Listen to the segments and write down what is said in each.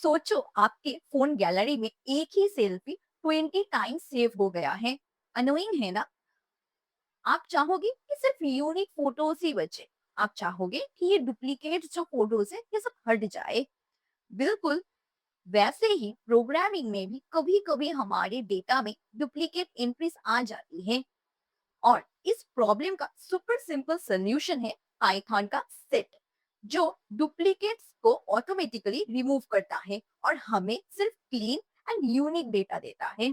सोचो आपके phone gallery में एक ही सेल्फी 20 टाइम्स सेव हो गया है। अनोइंग है ना? आप चाहोगे कि सिर्फ यूनिक फोटोज ही बचे। आप चाहोगे कि ये डुप्लीकेट जो फोटोज है ये सब हट जाए। बिल्कुल। वैसे ही प्रोग्रामिंग में भी कभी कभी हमारे डेटा में डुप्लीकेट एंट्रीज आ जाती है। और इस प्रॉब्लम का सुपर सिंपल सोल्यूशन है पाइथन का सेट, जो डुप्लीकेट्स को ऑटोमेटिकली रिमूव करता है और हमें सिर्फ क्लीन एंड यूनिक डेटा देता है।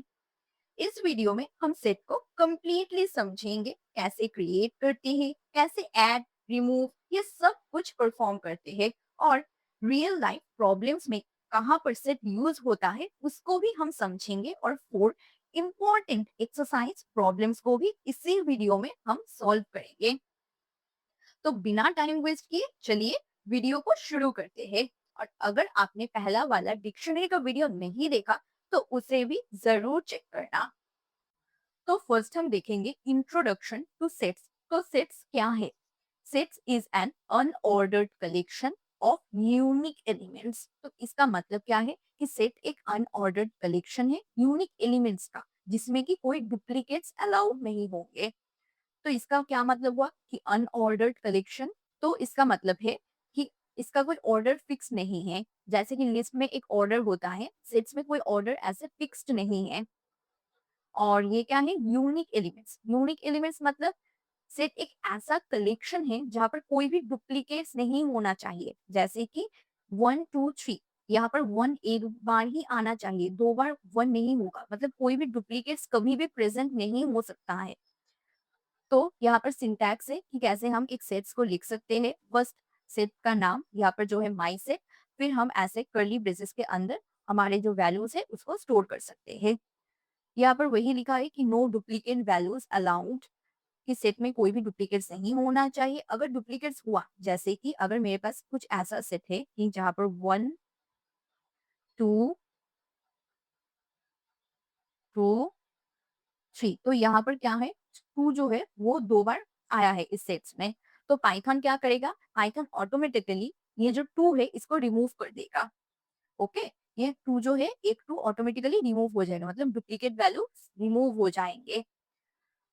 इस वीडियो में हम सेट को कंप्लीटली समझेंगे, कैसे क्रिएट करते हैं, कैसे ऐड, रिमूव, ये सब कुछ परफॉर्म करते हैं, और रियल लाइफ प्रॉब्लम्स में कहाँ पर सेट यूज होता है उसको भी हम समझेंगे, और 4 इंपॉर्टेंट एक्सरसाइज प्रॉब्लम्स को भी इसी वीडियो में हम सॉल्व करेंगे। तो बिना टाइम वेस्ट किए चलिए वीडियो को शुरू करते हैं। और अगर आपने पहला वाला डिक्शनरी का वीडियो नहीं देखा तो उसे भी जरूर चेक करना। तो फर्स्ट हम देखेंगे इंट्रोडक्शन टू सेट्स। तो सेट्स क्या है? Sets is an unordered collection of unique elements. तो इसका मतलब क्या है कि सेट एक अनऑर्डर्ड कलेक्शन है यूनिक एलिमेंट्स का, जिसमें कि कोई डुप्लीकेट्स अलाउड नहीं होंगे। तो इसका क्या मतलब हुआ कि अनऑर्डर्ड कलेक्शन? तो इसका मतलब है कि इसका कोई ऑर्डर फिक्स नहीं है। जैसे कि लिस्ट में एक ऑर्डर होता है, सेट्स में कोई ऑर्डर ऐसे फिक्स्ड नहीं है। और ये क्या है? Unique elements. यूनिक एलिमेंट्स मतलब सेट एक ऐसा कलेक्शन है जहां पर कोई भी डुप्लीकेट्स नहीं होना चाहिए। जैसे कि 1 2 3, यहाँ पर 1 एक बार ही आना चाहिए, 2 बार 1 नहीं होगा, मतलब कोई भी डुप्लीकेट्स कभी भी प्रेजेंट नहीं हो सकता है। तो यहाँ पर सिंटैक्स है कि कैसे हम एक सेट्स को लिख सकते हैं। फर्स्ट सेट का नाम यहाँ पर जो है माई सेट, फिर हम ऐसे कर्ली ब्रेसेस के अंदर हमारे जो वैल्यूज है उसको स्टोर कर सकते हैं। यहाँ पर वही लिखा है कि नो डुप्लीकेट वैल्यूज अलाउड, कि सेट में कोई भी डुप्लीकेट्स नहीं होना चाहिए। अगर डुप्लीकेट्स हुआ, जैसे कि अगर मेरे पास कुछ ऐसा सेट है कि जहाँ पर 1 2 2 3, तो यहाँ पर क्या है, 2 जो है वो 2 बार आया है इस सेट्स में। तो पाइथन क्या करेगा? पाइथन ऑटोमेटिकली ये जो 2 है इसको रिमूव कर देगा। ओके, ये 2 जो है, एक 2 ऑटोमेटिकली रिमूव हो जाएगा, मतलब डुप्लीकेट वैल्यू रिमूव हो जाएंगे।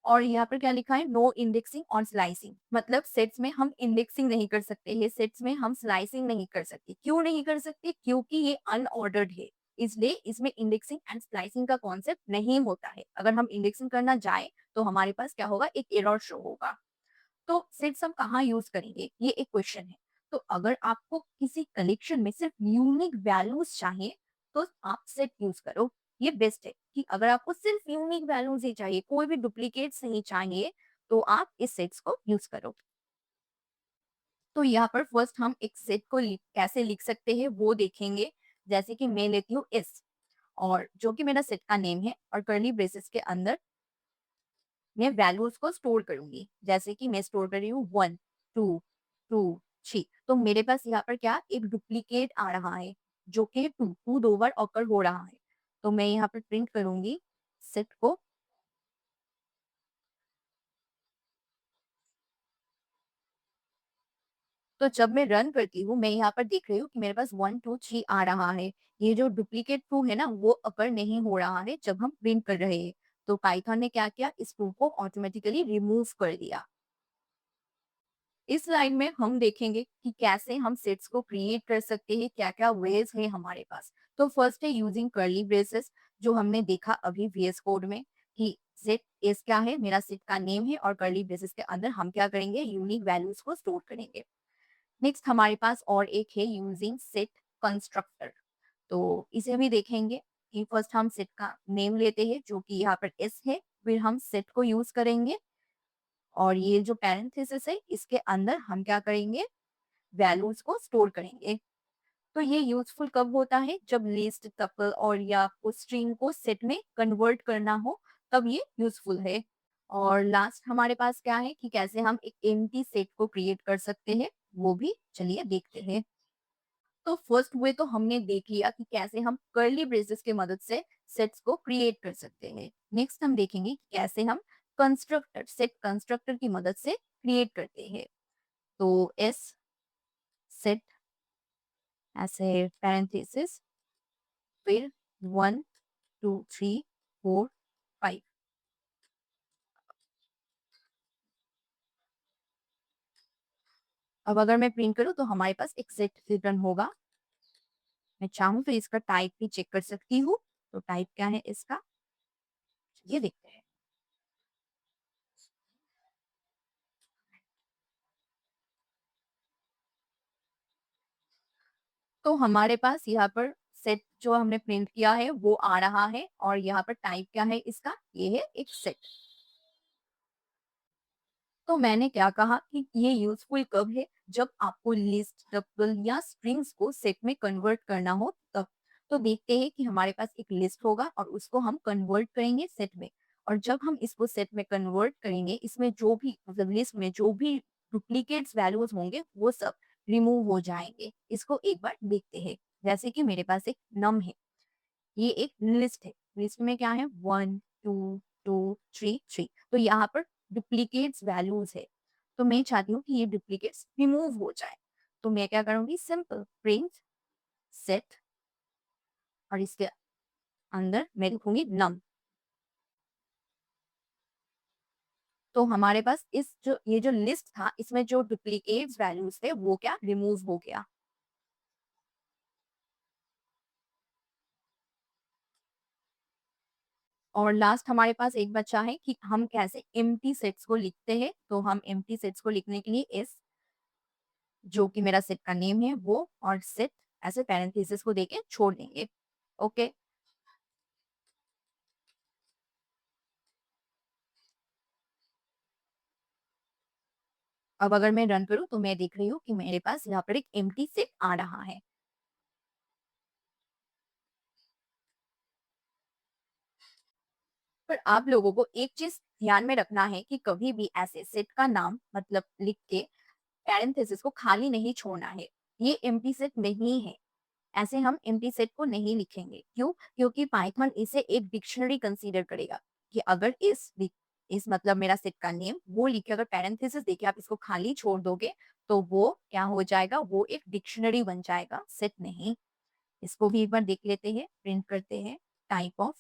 और यहाँ पर क्या लिखा है? नो इंडेक्सिंग और स्लाइसिंग, मतलब सेट्स में हम इंडेक्सिंग नहीं कर सकते, ये सेट्स में हम स्लाइसिंग नहीं कर सकते। क्यों नहीं कर सकते? क्योंकि ये अनऑर्डर्ड है, इसलिए इसमें इंडेक्सिंग एंड स्लाइसिंग का कॉन्सेप्ट नहीं होता है। अगर हम इंडेक्सिंग करना जाए तो हमारे पास क्या होगा? एक एरर शो होगा। तो सेट्स हम कहाँ यूज करेंगे, ये एक क्वेश्चन है। तो अगर आपको किसी कलेक्शन में सिर्फ यूनिक वैल्यूज चाहिए तो आप सेट यूज करो। ये बेस्ट है कि अगर आपको सिर्फ यूनिक वैल्यूज ही चाहिए, कोई भी डुप्लीकेट्स नहीं चाहिए, तो आप इस सेट्स को यूज करो। तो यहाँ पर फर्स्ट हम एक सेट को कैसे लिख सकते हैं वो देखेंगे। जैसे कि मैं लेती हूँ एस, और जो कि मेरा सेट का नेम है, और कर्ली ब्रेसेस के अंदर मैं वैल्यूज को स्टोर करूंगी। जैसे कि मैं स्टोर कर रही हूँ 1 2 2 3, तो मेरे पास यहाँ पर क्या, एक डुप्लीकेट आ रहा है, जो कि 2 2 बार ऑकर हो रहा है। तो मैं यहाँ पर प्रिंट करूंगी सेट को। तो जब मैं रन करती हूँ, मैं यहाँ पर देख रही हूँ कि मेरे पास 1 2 3 आ रहा है। ये जो डुप्लीकेट 2 है ना, वो अकर नहीं हो रहा है जब हम प्रिंट कर रहे हैं। तो पाइथन ने क्या किया? इस 2 को ऑटोमेटिकली रिमूव कर दिया। इस लाइन में हम देखेंगे कि कैसे हम सेट्स को क्रिएट कर सकते हैं, क्या-क्या वेज है हमारे पास। तो फर्स्ट है यूजिंग कर्ली ब्रेसेस, जो हमने देखा अभी वीएस कोड में कि सेट एस क्या है, मेरा सेट का नेम है, और कर्ली ब्रेसेस के अंदर हम क्या करेंगे? यूनिक वैल्यूज को स्टोर करेंगे। नेक्स्ट हमारे पास और एक है यूजिंग सेट कंस्ट्रक्टर। तो इसे भी देखेंगे कि फर्स्ट हम सेट का नेम लेते हैं जो कि यहाँ पर एस है, फिर हम सेट को यूज करेंगे, और ये जो पैरेंथेसिस है इसके अंदर हम क्या करेंगे? वैल्यूज को स्टोर करेंगे। तो ये यूजफुल कब होता है? जब लिस्ट, टपल और या स्ट्रिंग को सेट में कन्वर्ट करना हो, तब ये यूजफुल है। और लास्ट हमारे पास क्या है कि कैसे हम एक एम्प्टी सेट को क्रिएट कर सकते हैं, वो भी चलिए देखते हैं। तो फर्स्ट वे तो हमने देख लिया कि कैसे हम कर्ली ब्रेसेस की मदद से सेट्स को क्रिएट कर सकते हैं। नेक्स्ट हम देखेंगे कि कैसे हम कंस्ट्रक्टर, सेट कंस्ट्रक्टर की मदद से क्रिएट करते हैं। तो एस सेट ऐसे पैरेंथेसिस फिर 1 2 3 4 5। अब अगर मैं प्रिंट करूँ तो हमारे पास एक सेट रिटर्न होगा। मैं चाहूँ तो इसका टाइप भी चेक कर सकती हूँ। तो टाइप क्या है इसका? ये देखते हैं। तो हमारे पास यहाँ पर सेट जो हमने प्रिंट किया है वो आ रहा है और यहाँ पर टाइप क्या है इसका? ये है एक सेट। तो मैंने क्या कहा कि ये यूज़फुल कब है? जब आपको लिस्ट, टपल या स्ट्रिंग्स को सेट में कन्वर्ट करना हो तब। तो देखते हैं कि हमारे पास एक लिस्ट होगा और उसको हम कन्वर्ट करेंगे सेट में। और जब हम इसको सेट में कन्वर्ट करेंगे, इसमें जो भी मतलब लिस्ट में जो भी डुप्लीकेट्स वैल्यूज़ होंगे, वो सब रिमूव हो जाएँगे। इसको एक बार देखते हैं। जैसे कि मेरे पास एक नम है। ये एक लिस्ट है। लिस्ट में क्या है 1 2 2 3 3। तो यहाँ पर डुप्लीकेट्स वैल्यूज है। तो मैं चाहती हूँ कि ये डुप्लीकेट्स रिमूव हो जाए। तो मैं क्या करूँगी? सिंपल प्रिंट सेट और इसके अंदर मैं लिखूंगी नम। तो हमारे पास इस जो ये जो लिस्ट था इसमें जो डुप्लीकेट्स वैल्यूज थे वो क्या रिमूव हो गया। और लास्ट हमारे पास एक बचा है कि हम कैसे एम्प्टी सेट्स को लिखते हैं। तो हम एम्प्टी सेट्स को लिखने के लिए इस जो कि मेरा सेट का नेम है वो और सेट ऐसे पैरेंथेसिस को देके छोड़ देंगे। ओके। अब अगर मैं रन करूँ तो मैं देख रही हूँ कि मेरे पास यहाँ पर एक एम्प्टी सेट आ रहा है। पर आप लोगों को एक चीज ध्यान में रखना है कि कभी भी ऐसे सेट का नाम मतलब लिख के पैरेंथेसिस को खाली नहीं छोड़ना है। ये एम्प्टी सेट नहीं है। ऐसे हम एम्प्टी सेट को नहीं लिखेंगे। क्यों? क्योंकि पाइथन इसे एक डिक्शनरी कंसीडर करेगा कि अगर इस मतलब मेरा सेट का नेम वो लिख के अगर पैरेंथेसिस देके आप इसको खाली छोड़ दोगे तो वो क्या हो जाएगा? वो एक डिक्शनरी बन जाएगा, सेट नहीं। इसको भी एक बार देख लेते हैं, प्रिंट करते हैं। टाइप ऑफ,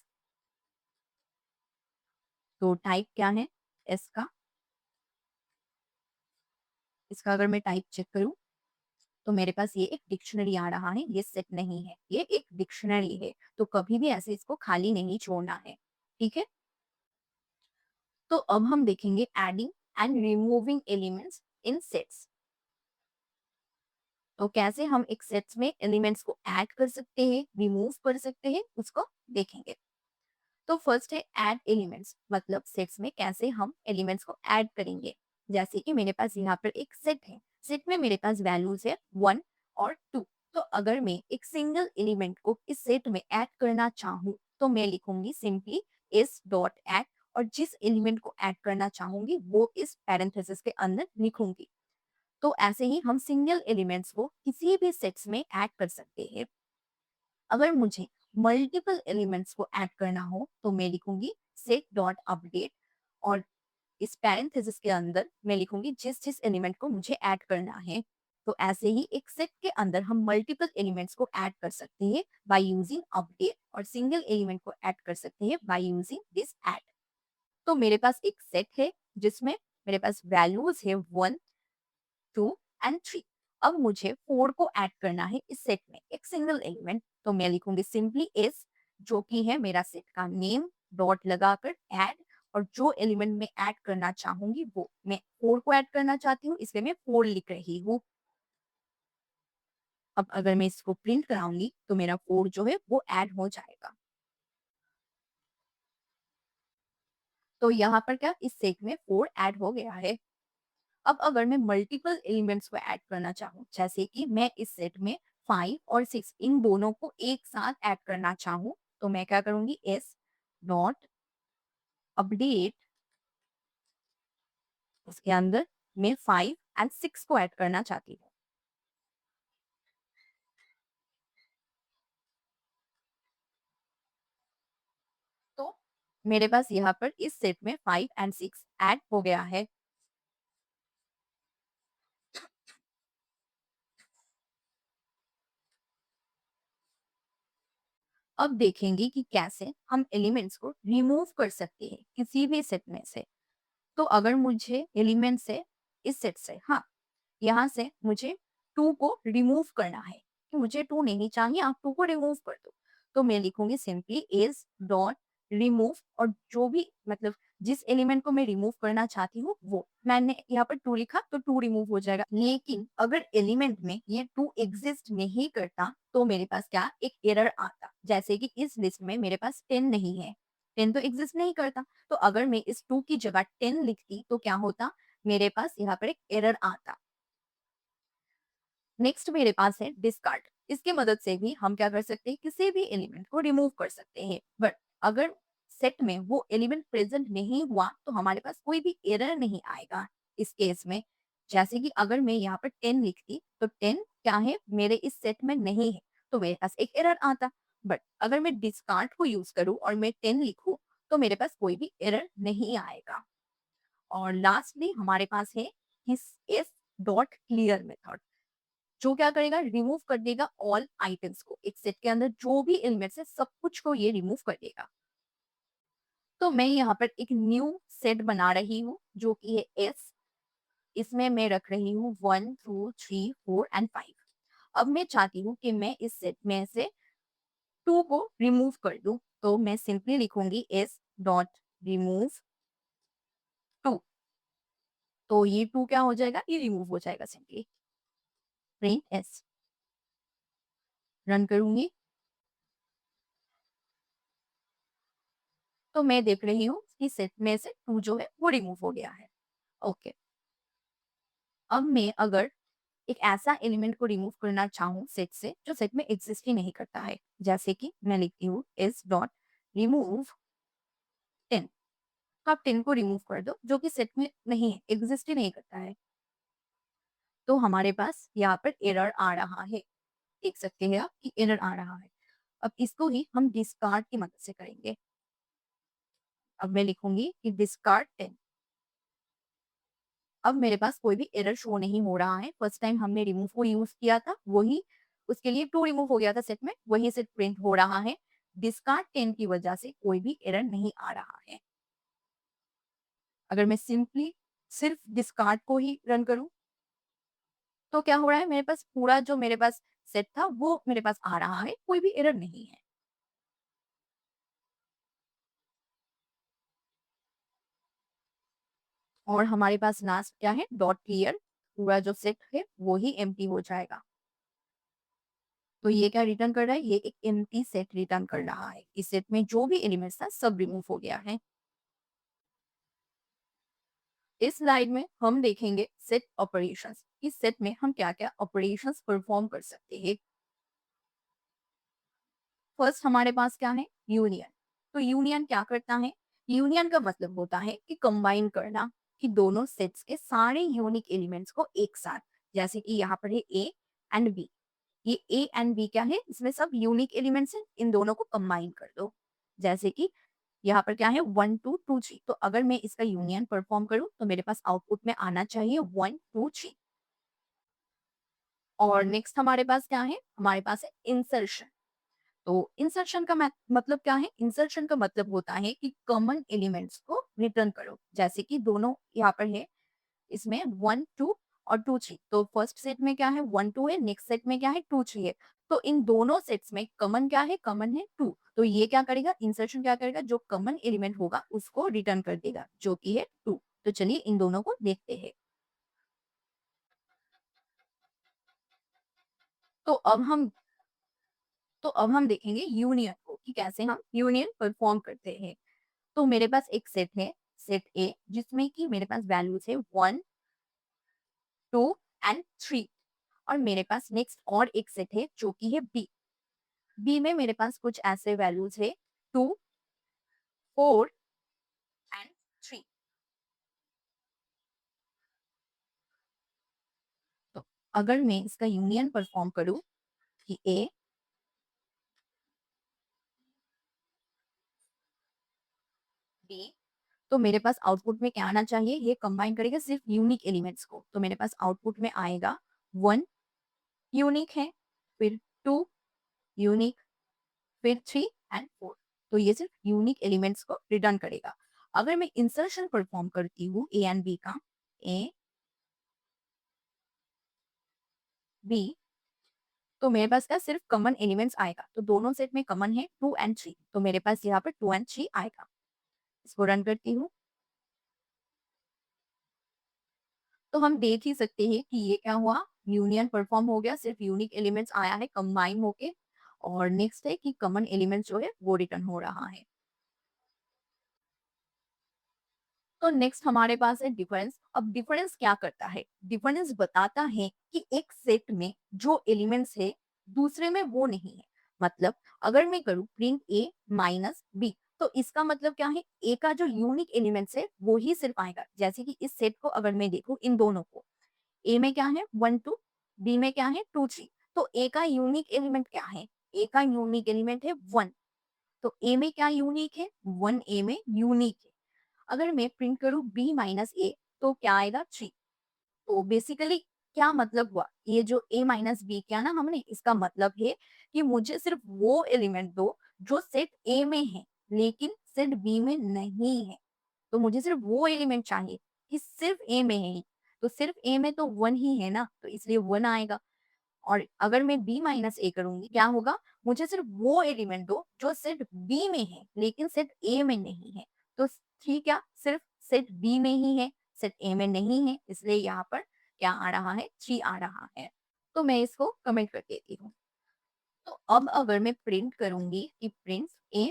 तो टाइप क्या है इसका? इसका अगर मैं टाइप चेक करूं तो मेरे पास ये एक डिक्शनरी आ रहा है। ये सेट नहीं है, ये एक डिक्शनरी है। तो कभी भी ऐसे इसको खाली नहीं छोड़ना है। ठीक है। तो अब हम देखेंगे adding and removing elements in sets. तो कैसे हम एक सेट्स में एलिमेंट्स को ऐड कर सकते हैं, रिमूव कर सकते हैं, उसको देखेंगे। तो फर्स्ट है ऐड एलिमेंट्स, मतलब सेट्स में कैसे हम एलिमेंट्स को ऐड करेंगे। जैसे कि मेरे पास यहाँ पर एक सेट है। सेट में मेरे पास वैल्यूज है 1 और 2। तो अगर मैं एक सिंगल एलिमेंट को इस सेट में ऐड करना चाहूँ तो मैं लिखूंगी सिंपली इस डॉट ऐड और जिस एलिमेंट को ऐड करना चाहूंगी वो इस पैरेंथेसिस के अंदर लिखूंगी। तो ऐसे ही हम सिंगल एलिमेंट्स को किसी भी सेट्स में ऐड कर सकते हैं। अगर मुझे मल्टीपल एलिमेंट्स को ऐड करना हो तो मैं लिखूंगी सेट डॉट अपडेट और इस पैरेंथेसिस के अंदर मैं लिखूंगी जिस जिस एलिमेंट को मुझे ऐड करना है। तो ऐसे ही एक सेट के अंदर हम मल्टीपल एलिमेंट्स को ऐड कर सकते हैं बाय यूजिंग अपडेट और सिंगल एलिमेंट को ऐड कर सकते हैं बाय यूजिंग दिस ऐड। तो मेरे पास एक सेट है जिसमें मेरे पास वैल्यूज है 1 2 एंड 3। अब मुझे 4 को ऐड करना है इस सेट में एक सिंगल एलिमेंट। तो मैं लिखूंगी सिंपली इस जो कि है मेरा सेट का नेम डॉट लगाकर ऐड और जो एलिमेंट में ऐड करना चाहूंगी वो मैं 4 को ऐड करना चाहती हूँ इसलिए मैं 4 लिख रही हूँ। अब अगर मैं इसको प्रिंट कराऊंगी तो मेरा 4 जो है वो ऐड हो जाएगा। तो यहाँ पर क्या इस सेट में 4 ऐड हो गया है। अब अगर मैं मल्टीपल एलिमेंट्स को ऐड करना चाहूँ जैसे कि मैं इस सेट में 5 और 6 इन दोनों को एक साथ ऐड करना चाहूँ तो मैं क्या करूंगी इस डॉट अपडेट उसके अंदर मैं 5 एंड 6 को ऐड करना चाहती हूँ। तो मेरे पास यहाँ पर इस सेट में 5 एंड 6 ऐड हो गया है। अब देखेंगे कि कैसे हम एलिमेंट्स को रिमूव कर सकते हैं किसी भी सेट में से। तो अगर मुझे एलिमेंट्स है इस सेट से, हाँ, यहाँ से मुझे 2 को रिमूव करना है, कि मुझे 2 नहीं चाहिए, आप 2 को रिमूव कर दो। तो मैं लिखूँगी सिंपली इज़ डॉट रिमूव, और जो भी मतलब जिस एलिमेंट को मैं रिमूव करना चाहती हूँ वो। मैंने यहाँ पर 2 लिखा तो 2 रिमूव हो जाएगा। लेकिन अगर एलिमेंट में ये 2 एग्ज़िस्ट नहीं करता तो मेरे पास क्या एक एरर आता। जैसे कि इस लिस्ट में मेरे पास 10 नहीं है। 10 तो एग्ज़िस्ट नहीं करता। तो अगर मैं इस 2 की जगह 10 लिखती तो क्या होता? मेरे पास यहाँ पर एक एरर आता। नेक्स्ट मेरे पास है डिस्कार्ड। इसकी मदद से भी हम क्या कर सकते हैं, किसी भी एलिमेंट को रिमूव कर सकते हैं। बट अगर सेट में वो एलिमेंट प्रेजेंट नहीं हुआ तो हमारे पास कोई भी एरर नहीं आएगा इस केस में। जैसे कि अगर मैं यहाँ पर 10 लिखती तो 10 क्या है, मेरे इस सेट में नहीं है, तो मेरे पास एक एरर आता। बट अगर मैं डिस्कार्ड को यूज करूँ और मैं 10 लिखूं तो मेरे पास कोई भी एरर नहीं आएगा। और लास्टली हमारे पास है इस डॉट क्लियर मेथड, जो क्या करेगा, रिमूव कर देगा ऑल आइटम्स को। एक सेट के अंदर जो भी एलिमेंट्स है सब कुछ को ये रिमूव कर देगा। तो मैं यहाँ पर एक न्यू सेट बना रही हूँ जो कि है एस। इसमें मैं रख रही हूँ 1 2 3 4 एंड 5। अब मैं चाहती हूँ कि मैं इस सेट में से 2 को रिमूव कर दूं, तो मैं सिंपली लिखूंगी एस डॉट रिमूव 2। तो ये 2 क्या हो जाएगा, ये रिमूव हो जाएगा सिंपली। प्रिंट एस रन करूंगी तो मैं देख रही हूँ कि सेट में से 2 जो है वो रिमूव हो गया है। ओके। अब मैं अगर एक ऐसा एलिमेंट को रिमूव करना चाहूँ सेट से जो सेट में एग्जिस्ट ही नहीं करता है, जैसे कि मैं लिखती हूँ इस डॉट रिमूव 10। तो आप 10 को रिमूव कर दो जो कि सेट में नहीं है, एग्जिस्ट ही नहीं करता है। तो हमारे पास यहाँ पर एरर आ रहा है। देख सकते हैं आप कि एरर आ रहा है। अब इसको ही हम डिस्कार्ड की मदद से करेंगे। अब मैं लिखूंगी कि डिस्कार्ड 10। अब मेरे पास कोई भी एरर शो नहीं हो रहा है। फर्स्ट टाइम हमने रिमूव को यूज़ किया था, वही उसके लिए 2 रिमूव हो गया था सेट में, वही सेट प्रिंट हो रहा है। डिस्कार्ड 10 की वजह से कोई भी एरर नहीं आ रहा है। अगर मैं सिंपली सिर्फ डिस्कार्ड को ही रन करूँ, तो क्या हो रहा है, मेरे पास पूरा जो मेरे पास सेट था, वो मेरे पास आ रहा है, कोई भी एरर नहीं है। और हमारे पास लास्ट क्या है, डॉट क्लियर। पूरा जो सेट है, वो ही एम्प्टी हो जाएगा। तो ये क्या रिटर्न कर रहा है? ये एक एम्प्टी सेट रिटर्न कर रहा है। इस सेट में जो भी एलिमेंट्स था सब रिमूव हो गया है। इस स्लाइड में हम देखेंगे सेट ऑपरेशंस। इस सेट में हम क्या-क्या ऑपरेशंस परफॉर्म कर सकते हैं। फर्स्ट हमारे पास क्या है, यूनियन। तो यूनियन क्या करता है? यूनियन का मतलब होता है कि कंबाइन करना, कि दोनों सेट्स के सारे यूनिक एलिमेंट्स को एक साथ। जैसे कि यहाँ पर है ए एंड बी। ये ए एंड बी क्या है, इसमें सब यूनिक एलिमेंट्स हैं, इन दोनों को कंबाइन कर दो। जैसे कि यहाँ पर क्या है, 1 2 2 3। तो अगर मैं इसका यूनियन परफॉर्म करूँ तो मेरे पास आउटपुट में आना चाहिए 1 2 3। और नेक्स्ट हमारे पास क्या है, हमारे पास है इंसर्शन। तो इंसर्शन का मतलब क्या है? इंसर्शन का मतलब होता है कि कॉमन एलिमेंट्स को रिटर्न करो। जैसे कि दोनों यहाँ पर है, इसमें 1 2 और 2 3। तो फर्स्ट सेट में क्या है, 1 2 है, नेक्स्ट सेट में क्या है, 2 3 है। तो इन दोनों सेट्स में कॉमन क्या है, कॉमन है 2। तो ये क्या करेगा, इंसर्शन क्या करेगा, जो कॉमन एलिमेंट होगा उसको रिटर्न कर देगा, जो कि है 2। तो चलिए इन दोनों को देखते हैं। तो अब हम तो अब हम देखेंगे यूनियन को, कि कैसे हम यूनियन परफॉर्म करते हैं। तो मेरे पास एक सेट है, सेट ए, जिसमें कि मेरे पास वैल्यूज है 1 2 एंड 3। और मेरे पास नेक्स्ट और एक सेट है जो कि है बी। बी में मेरे पास कुछ ऐसे वैल्यूज है 2 4 एंड 3। तो अगर मैं इसका यूनियन परफॉर्म करूं कि ए बी, तो मेरे पास आउटपुट में क्या आना चाहिए, ये कंबाइन करेगा सिर्फ यूनिक एलिमेंट्स को। तो मेरे पास आउटपुट में आएगा 1 यूनिक है, फिर 2 यूनिक, फिर 3 एंड 4। तो ये सिर्फ यूनिक एलिमेंट्स को रिटर्न करेगा। अगर मैं इंसर्शन परफॉर्म करती हूँ ए एंड बी का, ए बी, तो मेरे पास क्या सिर्फ कॉमन एलिमेंट्स आएगा। तो दोनों सेट में कॉमन है 2 एंड 3, तो मेरे पास यहाँ पर 2 एंड 3 आएगा। इसको रन करती हूँ तो हम देख ही सकते हैं कि ये क्या हुआ, यूनियन परफॉर्म हो गया, सिर्फ यूनिक एलिमेंट्स आया है कंबाइन होके। और नेक्स्ट है कि कॉमन एलिमेंट्स जो है वो रिटर्न हो रहा है। तो नेक्स्ट हमारे पास है डिफरेंस। अब डिफरेंस क्या करता है, डिफरेंस बताता है कि एक सेट में जो एलिमेंट्स है दूसरे में वो नहीं है। मतलब अगर मैं करूँ प्रिंट ए माइनस बी, तो इसका मतलब क्या है, ए का जो यूनिक एलिमेंट्स है वो ही सिर्फ आएगा। जैसे कि इस सेट को अगर मैं देखूं, इन दोनों को, ए में क्या है 1 2, बी में क्या है 2 3, तो ए का यूनिक एलिमेंट क्या है, ए का यूनिक एलिमेंट है 1। तो ए में क्या यूनिक है, 1 ए में यूनिक है। अगर मैं प्रिंट करूं बी माइनस ए, तो क्या आएगा 3। तो बेसिकली क्या मतलब हुआ, ये जो a माइनस बी किया ना हमने, इसका मतलब है कि मुझे सिर्फ वो एलिमेंट दो जो सेट a में है लेकिन सेट b में नहीं है। तो मुझे सिर्फ वो एलिमेंट चाहिए कि सिर्फ a में है। तो सिर्फ a में तो 1 ही है ना, तो इसलिए 1 आएगा। और अगर मैं b माइनस ए करूंगी, क्या होगा, मुझे सिर्फ वो एलिमेंट दो जो सेट b में है लेकिन सेट a में नहीं है। तो ठीक है, सिर्फ सेट b में ही है, सेट a में नहीं है, इसलिए यहाँ पर क्या आ रहा है, 3 आ रहा है। तो मैं इसको कमेंट कर देती हूँ। तो अब अगर मैं प्रिंट करूंगी कि प्रिंट a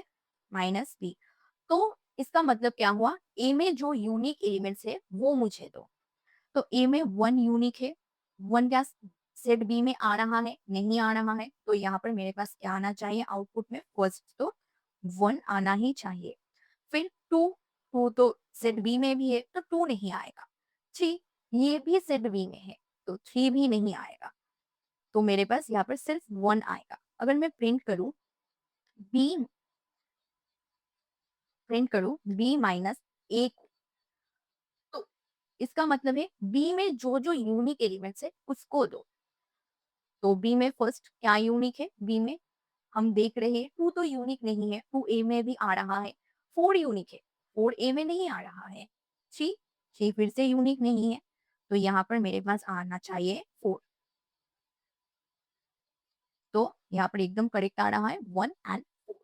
माइनस बी, तो इसका मतलब क्या हुआ, a में जो यूनिक एलिमेंट्स है वो मुझे दो। तो ए में 1 यूनिक है, 1 क्या सेट बी में आ रहा है, नहीं आ रहा है। तो यहाँ पर मेरे पास क्या आना चाहिए आउटपुट में, फर्स्ट तो 1 आना ही चाहिए। फिर 2, 2 तो सेट बी में भी है तो 2 नहीं आएगा। 3, ये भी सेट बी में है तो 3 भी नहीं आएगा। तो मेरे पास यहाँ पर सिर्फ 1 आएगा। अगर मैं बी प्रिंट करूँ बी माइनस ए, तो इसका मतलब है बी में जो जो यूनिक एलिमेंट्स है उसको दो। तो बी में फर्स्ट क्या यूनिक है, बी में हम देख रहे हैं 2 तो यूनिक नहीं है, 2 ए में भी आ रहा है। 4 यूनिक है, 4 ए में नहीं आ रहा है। 3, 3 फिर से यूनिक नहीं है, तो यहाँ पर मेरे पास आना चाहिए 4। तो यहाँ पर एकदम करेक्ट आ रहा है 1 एंड 4।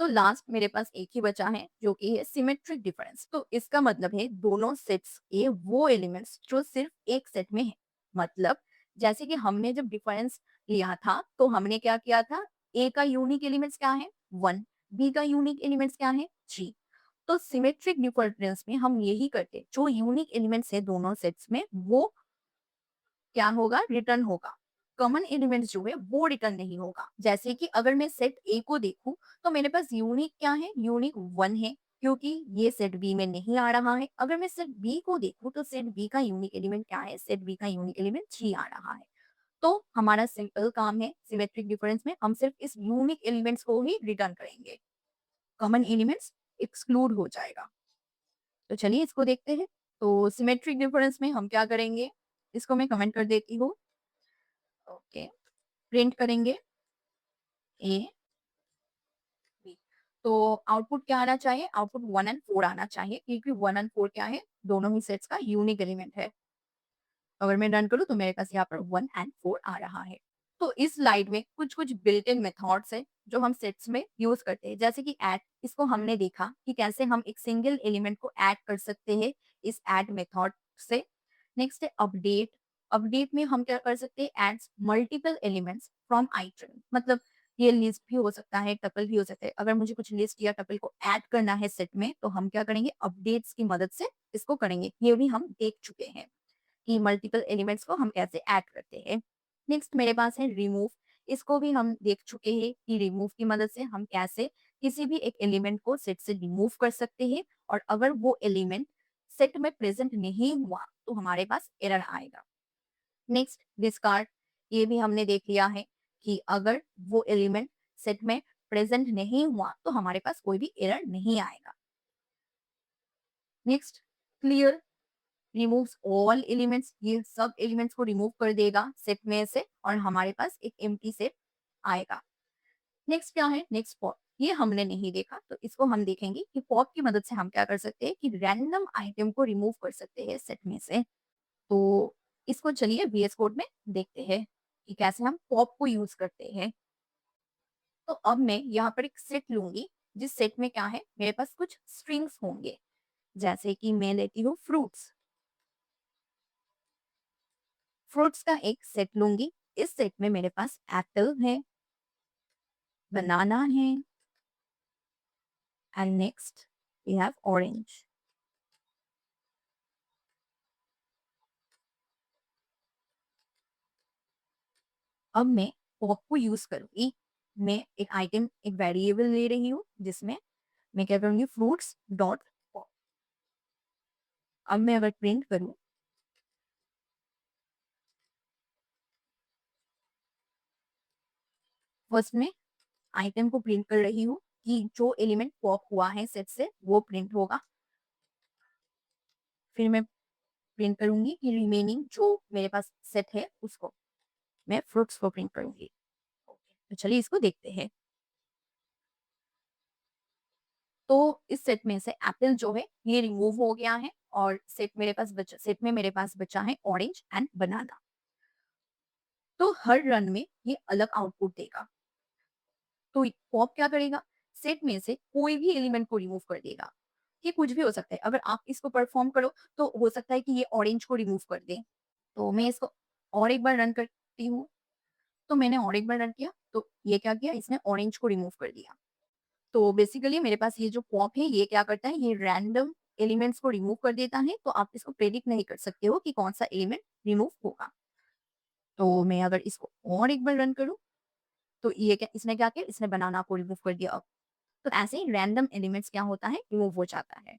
तो लास्ट मेरे पास एक ही बचा है जो कि है सिमेट्रिक डिफरेंस। तो इसका मतलब है दोनों सेट्स के वो एलिमेंट्स जो सिर्फ एक सेट में है। मतलब जैसे कि हमने जब डिफरेंस लिया था तो हमने क्या किया था, ए का यूनिक एलिमेंट्स क्या है 1, बी का यूनिक एलिमेंट्स क्या है 3। तो सिमेट्रिक डिफरेंस में हम यही करते, जो यूनिक एलिमेंट्स है दोनों सेट्स में वो क्या होगा, रिटर्न होगा। कॉमन एलिमेंट्स जो है वो रिटर्न नहीं होगा। जैसे कि अगर मैं सेट ए को देखूं, तो मेरे पास यूनिक क्या है, यूनिक 1 है, क्योंकि ये सेट बी में नहीं आ रहा है। अगर मैं सेट बी को देखूं, तो सेट बी का यूनिक एलिमेंट क्या है, सेट बी का यूनिक एलिमेंट 3 आ रहा है। तो हमारा सिंपल काम है सिमेट्रिक डिफरेंस में, हम सिर्फ इस यूनिक एलिमेंट्स को ही रिटर्न करेंगे, कॉमन एलिमेंट्स एक्सक्लूड हो जाएगा। तो चलिए इसको देखते हैं। तो सिमेट्रिक डिफरेंस में हम क्या करेंगे, इसको मैं कमेंट कर देती हूँ। ओके, प्रिंट करेंगे ए बी। तो आउटपुट क्या आना चाहिए, आउटपुट 1 एंड 4 आना चाहिए, क्योंकि 1 एंड 4 क्या है, दोनों ही सेट्स का यूनिक एलिमेंट है। अगर मैं रन करूँ तो मेरे पास यहाँ पर 1 एंड 4 आ रहा है। तो इस स्लाइड में कुछ कुछ बिल्ट इन मेथड्स है जो हम सेट्स में यूज करते हैं। जैसे कि ऐड, इसको हमने देखा कि कैसे हम एक सिंगल एलिमेंट को ऐड कर सकते हैं इस ऐड मेथड से। नेक्स्ट है अपडेट। अपडेट में हम क्या कर सकते हैं, adds multiple elements from item. मतलब ये लिस्ट भी हो सकता है, टपल भी हो सकता है। अगर मुझे कुछ लिस्ट या टपल को ऐड करना है सेट में, तो हम क्या करेंगे, अपडेट्स की मदद से इसको करेंगे। ये भी हम देख चुके हैं कि मल्टीपल एलिमेंट्स को हम कैसे ऐड करते हैं। नेक्स्ट मेरे पास है रिमूव। इसको भी हम देख चुके हैं कि रिमूव की मदद से हम कैसे किसी भी एक एलिमेंट को सेट से रिमूव कर सकते हैं, और अगर वो एलिमेंट सेट में प्रेजेंट नहीं हुआ तो हमारे पास एरर आएगा। नेक्स्ट डिस्कार्ड, ये भी हमने देख लिया है कि अगर वो एलिमेंट सेट में प्रेजेंट नहीं हुआ तो हमारे पास कोई भी एरर नहीं आएगा। Next clear, removes all elements, ये सब एलिमेंट्स को रिमूव कर देगा सेट में से, और हमारे पास एक एम्प्टी सेट आएगा। नेक्स्ट क्या है? Next pop. ये हमने नहीं देखा, तो इसको हम देखेंगे कि पॉप की मदद से हम क्या कर सकते हैं कि रैंडम आइटम को रिमूव कर सकते हैं सेट में से। तो इसको चलिए वीएस कोड में देखते हैं कि कैसे हम पॉप को यूज़ करते हैं। तो अब मैं यहाँ पर एक सेट लूँगी, जिस सेट में क्या है, मेरे पास कुछ स्ट्रिंग्स होंगे। जैसे कि मैं लेती हूँ फ्रूट्स। फ्रूट्स का एक सेट लूँगी। इस सेट में मेरे पास एप्पल है, बनाना है and next we have orange. अब मैं पॉप को यूज़ करूँगी। मैं एक आइटम, एक वेरिएबल ले रही हूँ, जिसमें मैं क्या करूँगी, फ्रूट्स डॉट पॉप। अब मैं अगर प्रिंट करूँ, फर्स्ट में आइटम को प्रिंट कर रही हूँ कि जो एलिमेंट पॉप हुआ है सेट से वो प्रिंट होगा। फिर मैं प्रिंट करूँगी कि रिमेनिंग जो मेरे पास सेट है उसको, मैं फ्रूट्स को प्रिंट करूँगी। तो चलिए इसको देखते हैं। तो इस सेट में से एप्पल जो है ये रिमूव हो गया है और सेट में मेरे पास बचा है ऑरेंज एंड बनाना। तो हर रन में ये अलग आउटपुट देगा। तो पॉप क्या करेगा? सेट में से कोई भी एलिमेंट को रिमूव कर देगा। ये कुछ भी हो सकता है। अगर आप इसको परफॉर्म करो तो हो सकता है कि ये ऑरेंज को रिमूव कर दे। तो मैं इसको और एक बार रन करती हूँ। तो मैंने और एक बार रन किया, तो ये क्या किया, इसने ऑरेंज को रिमूव कर दिया। तो बेसिकली मेरे पास ये जो पॉप है ये क्या करता है, ये रैंडम एलिमेंट्स को रिमूव कर देता है। तो आप इसको प्रेडिक्ट नहीं कर सकते हो कि कौन सा एलिमेंट रिमूव होगा। तो मैं अगर इसको और एक बार रन करूँ, तो ये क्या, इसने क्या किया, इसने बनाना को रिमूव कर दिया। तो ऐसे ही रैंडम एलिमेंट्स क्या होता है, रिमूव हो जाता है।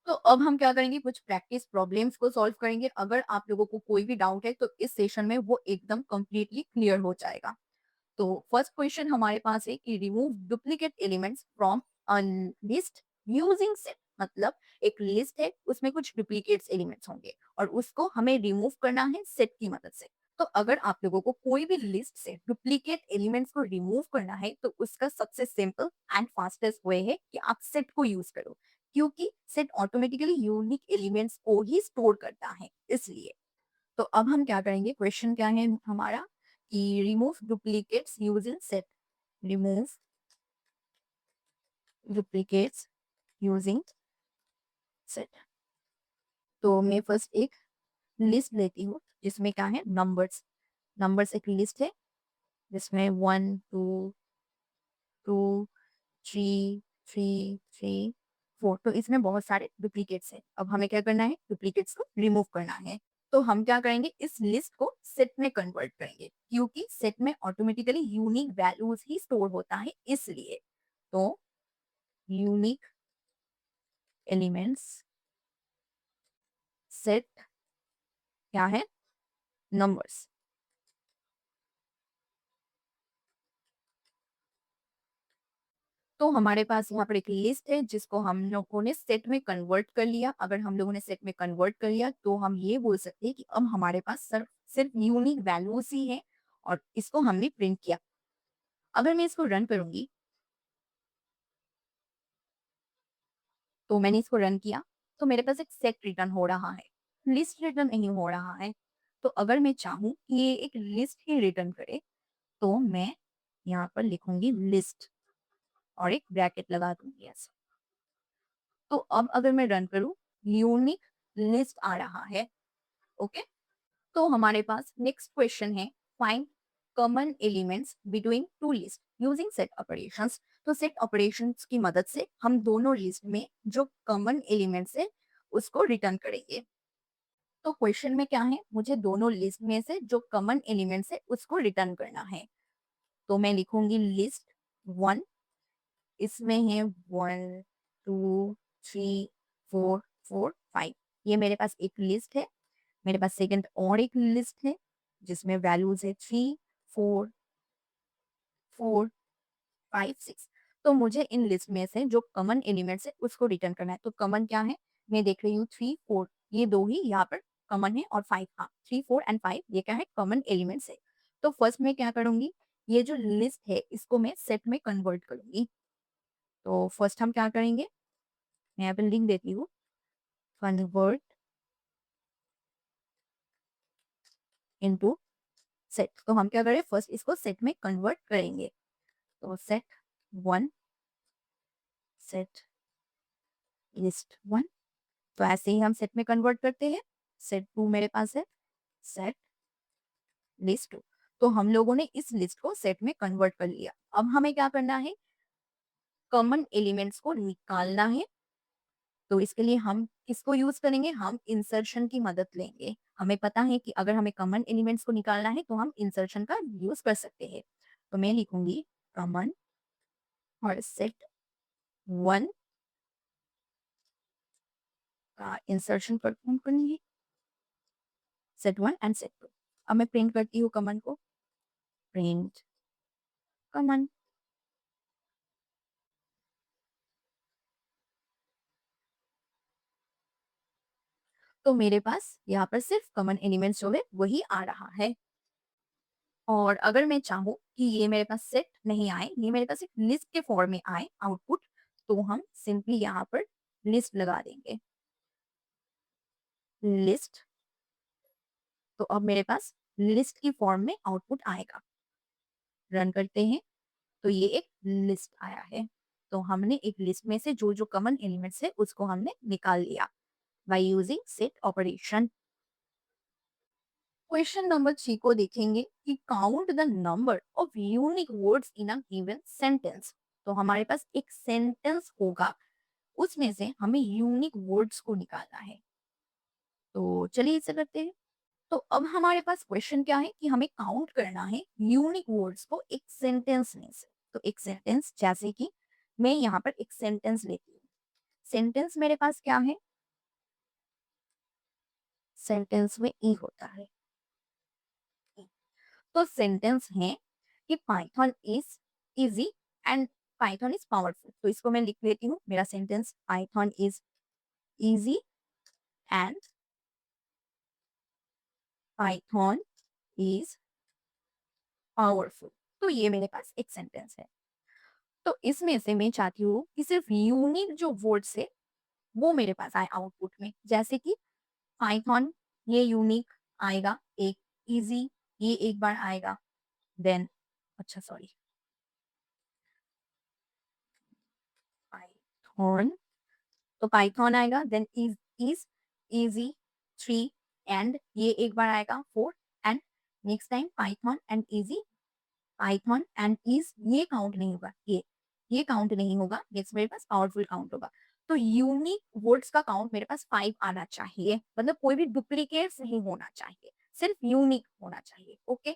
तो अब हम क्या करेंगे, कुछ प्रैक्टिस प्रॉब्लम्स को सॉल्व करेंगे। अगर आप लोगों को कोई भी डाउट है तो इस सेशन में वो एकदम कंप्लीटली क्लियर हो जाएगा। तो फर्स्ट क्वेश्चन हमारे पास है कि remove duplicate elements from a list using set. मतलब एक लिस्ट है, उसमें कुछ डुप्लीकेट्स एलिमेंट्स होंगे और उसको हमें रिमूव करना है सेट की मदद से। तो अगर आप लोगों को कोई भी लिस्ट से डुप्लीकेट एलिमेंट्स को रिमूव करना है तो उसका सबसे सिंपल एंड फास्टेस्ट वे है कि आप सेट को यूज करो, क्योंकि सेट ऑटोमेटिकली यूनिक एलिमेंट्स को ही स्टोर करता है, इसलिए। तो अब हम क्या करेंगे, क्वेश्चन क्या है हमारा कि remove duplicates using set. Remove duplicates using set. तो मैं फर्स्ट एक लिस्ट लेती हूँ जिसमें क्या है, नंबर्स। नंबर्स एक लिस्ट है जिसमें 1 2 2 3 3 4। तो इसमें बहुत सारे डुप्लीकेट्स हैं। अब हमें क्या करना है, डुप्लीकेट्स को रिमूव करना है। तो हम क्या करेंगे, इस लिस्ट को सेट में कन्वर्ट करेंगे, क्योंकि सेट में ऑटोमेटिकली यूनिक वैल्यूज ही स्टोर होता है, इसलिए। तो यूनिक एलिमेंट्स सेट क्या है, नंबर्स। तो हमारे पास यहाँ पर एक लिस्ट है जिसको हम लोगों ने सेट में कन्वर्ट कर लिया। अगर हम लोगों ने सेट में कन्वर्ट कर लिया तो हम ये बोल सकते हैं कि अब हमारे पास सिर्फ सिर्फ यूनिक वैल्यूज ही है और इसको हमने प्रिंट किया। अगर मैं इसको रन करूंगी, तो मैंने इसको रन किया, तो मेरे पास एक सेट रिटर्न हो रहा है, लिस्ट रिटर्न नहीं हो रहा है। तो अगर मैं चाहूँ कि ये एक लिस्ट ही रिटर्न करे, तो मैं यहाँ पर लिखूंगी लिस्ट और एक ब्रैकेट लगा दूंगी ऐसे। तो अब अगर मैं रन करूँ, यूनिक लिस्ट आ रहा है। ओके। तो हमारे पास नेक्स्ट क्वेश्चन है, find common elements between two list using set operations. तो सेट ऑपरेशंस की मदद से हम दोनों लिस्ट में जो कॉमन एलिमेंट्स है उसको रिटर्न करेंगे। तो क्वेश्चन में क्या है, मुझे दोनों लिस्ट में से जो कॉमन एलिमेंट्स है उसको रिटर्न करना है। तो मैं लिखूंगी लिस्ट 1। इसमें है 1 2 3 4 4 5। ये मेरे पास एक लिस्ट है। मेरे पास सेकंड और एक लिस्ट है जिसमें वैल्यूज है 3 4 4 5 6। तो मुझे इन लिस्ट में से जो कॉमन एलिमेंट्स है उसको रिटर्न करना है। तो कॉमन क्या है, मैं देख रही हूँ 3 4, ये दो ही यहाँ पर कॉमन है, और 5, हाँ 3 4 एंड 5 ये क्या है, कॉमन एलिमेंट्स है। तो फर्स्ट में क्या करूंगी, ये जो लिस्ट है इसको मैं सेट में कन्वर्ट करूँगी। तो फर्स्ट हम क्या करेंगे, मैं यहाँ पे लिख देती हूँ, कन्वर्ट इनटू सेट। तो हम क्या करें, फर्स्ट इसको सेट में कन्वर्ट करेंगे। तो सेट 1, सेट लिस्ट 1, तो ऐसे ही हम सेट में कन्वर्ट करते हैं। सेट 2 मेरे पास है, सेट लिस्ट 2। तो हम लोगों ने इस लिस्ट को सेट में कन्वर्ट कर लिया। अब हमें क्या करना है, कॉमन एलिमेंट्स को निकालना है। तो इसके लिए हम किसको यूज करेंगे, हम इंसर्शन की मदद लेंगे। हमें पता है कि अगर हमें कॉमन एलिमेंट्स को निकालना है तो हम इंसर्शन का यूज कर सकते हैं। तो मैं लिखूंगी कॉमन और सेट 1 का इंसर्शन परफॉर्म करेंगे, सेट 1 एंड सेट 2। अब मैं प्रिंट करती हूँ कॉमन को, प्रिंट कॉमन। तो मेरे पास यहाँ पर सिर्फ कॉमन एलिमेंट्स जो है वही आ रहा है। और अगर मैं चाहूँ कि ये मेरे पास सेट नहीं आए, ये मेरे पास एक लिस्ट के फॉर्म में आए आउटपुट, तो हम सिंपली यहाँ पर लिस्ट लगा देंगे, लिस्ट। तो अब मेरे पास लिस्ट की फॉर्म में आउटपुट आएगा। रन करते हैं तो ये एक लिस्ट आया है। तो हमने एक लिस्ट में से जो जो कॉमन एलिमेंट्स है उसको हमने निकाल लिया by using set operation. Question number 3 को देखेंगे कि count the number of unique words in a given sentence. तो हमारे पास एक सेंटेंस होगा, उसमें से हमें यूनिक वर्ड्स को निकालना है। तो चलिए इसे करते हैं। तो अब हमारे पास क्वेश्चन क्या है कि हमें काउंट करना है यूनिक वर्ड्स को एक सेंटेंस में से। तो एक सेंटेंस, जैसे कि मैं यहाँ पर एक सेंटेंस लेती हूँ। सेंटेंस मेरे पास क्या है, सेंटेंस में ई होता है। E। तो सेंटेंस है कि Python is easy and Python is powerful. तो इसको मैं लिख लेती हूँ, मेरा sentence Python is easy and Python is powerful. तो ये मेरे पास एक सेंटेंस है। तो इसमें से मैं चाहती हूँ कि सिर्फ यूनिक जो वर्ड्स है वो मेरे पास आए आउटपुट में। जैसे कि पाइथन, ये यूनिक आएगा एक, इजी ये एक बार आएगा, देन अच्छा सॉरी पाइथन, तो पाइथन आएगा, देन इज इजी 3 एंड ये एक बार आएगा 4 and next time Python and easy, Python and is ये काउंट नहीं होगा, ये काउंट नहीं होगा, ये मेरे पास पावरफुल काउंट होगा। तो यूनिक वर्ड्स का काउंट मेरे पास 5 आना चाहिए, मतलब कोई भी डुप्लीकेट्स नहीं होना चाहिए, सिर्फ यूनिक होना चाहिए। ओके,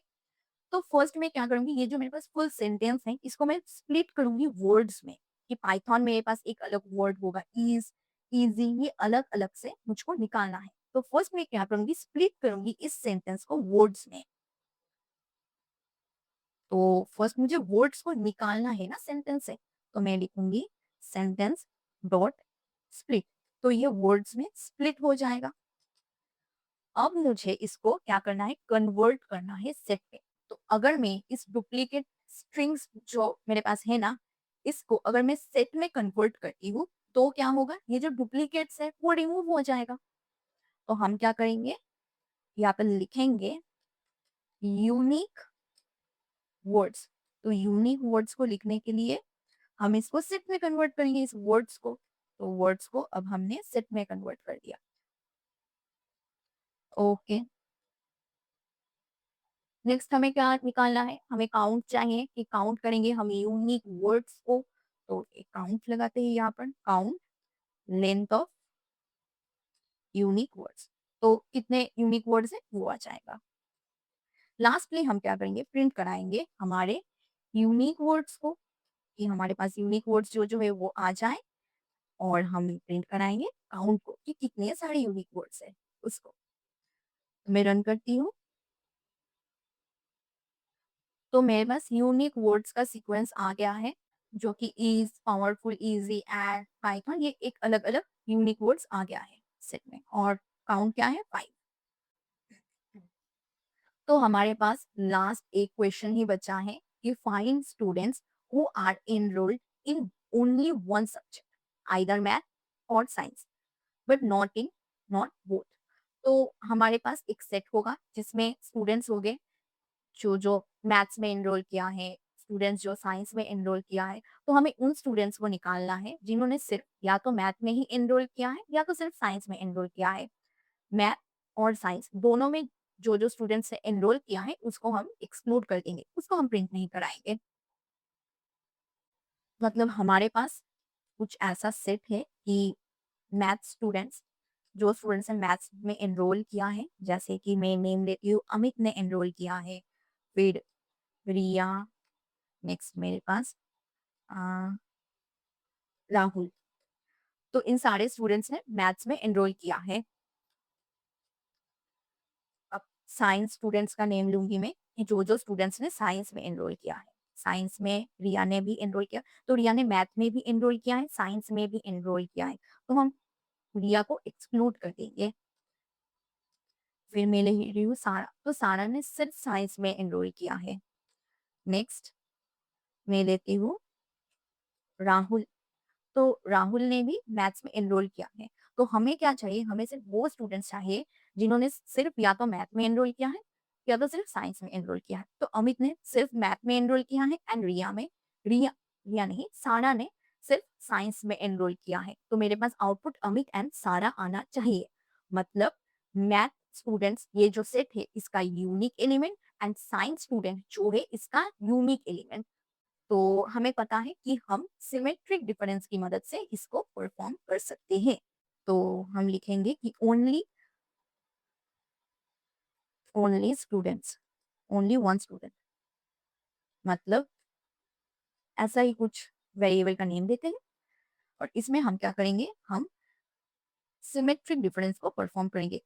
तो फर्स्ट में क्या करूंगी, ये जो मेरे पास फुल सेंटेंस है इसको मैं स्प्लिट करूंगी वर्ड्स में, कि पाइथन मेरे पास एक अलग वर्ड होगा, इज इजी, ये अलग अलग से मुझको निकालना है। तो फर्स्ट में क्या करूंगी, स्प्लिट करूंगी इस सेंटेंस को वर्ड्स में। तो फर्स्ट मुझे वर्ड्स को निकालना है ना सेंटेंस से, तो मैं लिखूंगी सेंटेंस डॉट स्प्लिट। तो ये वर्ड्स में स्प्लिट हो जाएगा। अब मुझे इसको क्या करना है, कन्वर्ट करना है सेट में। तो अगर मैं इस डुप्लीकेट स्ट्रिंग्स जो मेरे पास है ना, इसको अगर मैं सेट में कन्वर्ट करती हूँ तो क्या होगा, ये जो डुप्लीकेट्स है वो रिमूव हो जाएगा। तो हम क्या करेंगे, यहाँ पर लिखेंगे यूनिक वर्ड्स। तो यूनिक वर्ड्स को लिखने के लिए हम इसको सेट में कन्वर्ट करेंगे, इस वर्ड्स को। तो वर्ड्स को अब हमने सेट में कन्वर्ट कर दिया। ओके, नेक्स्ट हमें क्या निकालना है, हमें काउंट चाहिए कि काउंट करेंगे हम यूनिक वर्ड्स को। तो एक काउंट लगाते हैं यहाँ पर, count length of unique words. तो कितने यूनिक वर्ड्स है वो आ जाएगा। लास्टली हम क्या करेंगे, प्रिंट कराएंगे हमारे यूनिक वर्ड्स को, कि हमारे पास यूनिक वर्ड्स जो जो है वो आ जाए। और हम प्रिंट कराएंगे काउंट को कि कितने सारे यूनिक वर्ड्स है उसको। तो मैं रन करती हूँ, तो मेरे पास यूनिक वर्ड्स का सीक्वेंस आ गया है, जो कि is, powerful, easy and Python, ये एक अलग अलग यूनिक वर्ड्स आ गया है सेट में। और काउंट क्या है, 5। तो हमारे पास लास्ट एक क्वेश्चन ही बचा है you find students who are enrolled in only one subject, either math or science, but not both. तो हमारे पास एक सेट होगा जिसमें स्टूडेंट्स हो गए जो जो मैथ्स में एनरोल किया है, स्टूडेंट्स जो साइंस में एनरोल किया है, तो हमें उन स्टूडेंट्स को निकालना है जिन्होंने सिर्फ या तो मैथ में ही एनरोल किया है या तो सिर्फ साइंस में एनरोल किया है। मैथ और साइंस दोनों में जो स्टूडेंट्स ने एनरोल किया है उसको हम एक्सक्लूड कर देंगे, उसको हम प्रिंट नहीं कराएँगे। मतलब हमारे पास कुछ ऐसा सेट है कि मैथ स्टूडेंट्स जो स्टूडेंट्स ने मैथ्स में एनरोल किया है, जैसे कि मैं नेम लेती हूँ, अमित ने एनरोल किया है, फिर रिया, नेक्स्ट मेरे पास अ, राहुल। तो इन सारे स्टूडेंट्स ने मैथ्स में एनरोल किया है। अब साइंस स्टूडेंट्स का नेम लूँगी मैं, कि जो स्टूडेंट्स ने साइंस में एनरोल किया है। साइंस में रिया ने भी एनरोल किया, तो रिया ने मैथ में भी एनरोल किया है, साइंस में भी एनरोल किया है। तो हम रिया को एक्सक्लूड कर देंगे। फिर मैं ले रही हूँ सारा, तो सारा ने सिर्फ साइंस में एनरोल किया है। नेक्स्ट मैं लेती हूँ राहुल। तो राहुल ने भी मैथ्स में एनरोल किया है। तो हमें क्या चाहिए? हमें सिर्फ वो स्टूडेंट्स चाहिए जिन्होंने सिर्फ या तो मैथ में एनरोल किया है या तो सिर्फ साइंस में एनरोल किया है। तो अमित ने सिर्फ मैथ में एनरोल किया है एंड रिया रिया नहीं, सारा ने सिर्फ साइंस में एनरोल किया है। तो मेरे पास आउटपुट अमित एंड सारा आना चाहिए। मतलब मैथ स्टूडेंट्स ये जो सेट है इसका unique element and science student जो है इसका यूनिक एलिमेंट। तो हमें पता है कि हम सिमेट्रिक डिफरेंस की मदद से इसको परफॉर्म कर सकते हैं। तो हम लिखेंगे कि only students, only one student, मतलब ऐसा ही कुछ वेरिएबल का नेम देते हैं और इसमें हम क्या करेंगे, हम सिमेट्रिक डिफरेंस को परफॉर्म करेंगे,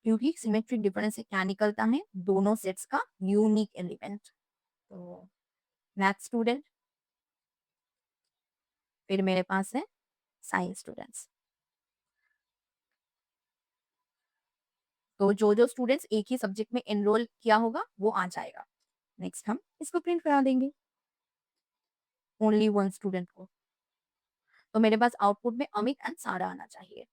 क्योंकि सिमेट्रिक डिफरेंस से क्या निकलता है, दोनों सेट्स का यूनिक एलिमेंट। तो मैथ स्टूडेंट, फिर मेरे पास है साइंस स्टूडेंट्स। तो जो स्टूडेंट्स एक ही सब्जेक्ट में एनरोल किया होगा वो आ जाएगा। नेक्स्ट हम इसको प्रिंट करा देंगे ओनली वन स्टूडेंट को। तो मेरे पास आउटपुट में अमित एंड सारा आना चाहिए।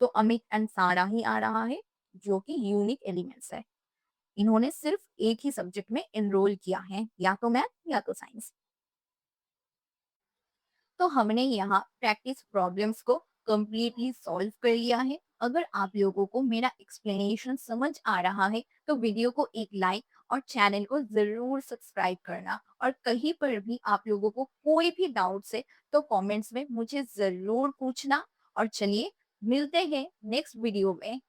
तो अमित एंड सारा ही आ रहा है जो कि यूनिक एलिमेंट्स है। इन्होंने सिर्फ एक ही सब्जेक्ट में एनरोल किया है, या तो मैथ या तो साइंस। तो हमने यहाँ प्रैक्टिस प्रॉब्लम्स को कंप्लीटली सॉल्व कर लिया है। अगर आप लोगों को मेरा एक्सप्लेनेशन समझ आ रहा है तो वीडियो को एक लाइक और चैनल को जरूर सब्सक्राइब करना, और कहीं पर भी आप लोगों को कोई भी डाउट्स है तो कमेंट्स में मुझे जरूर पूछना। और चलिए मिलते हैं नेक्स्ट वीडियो में।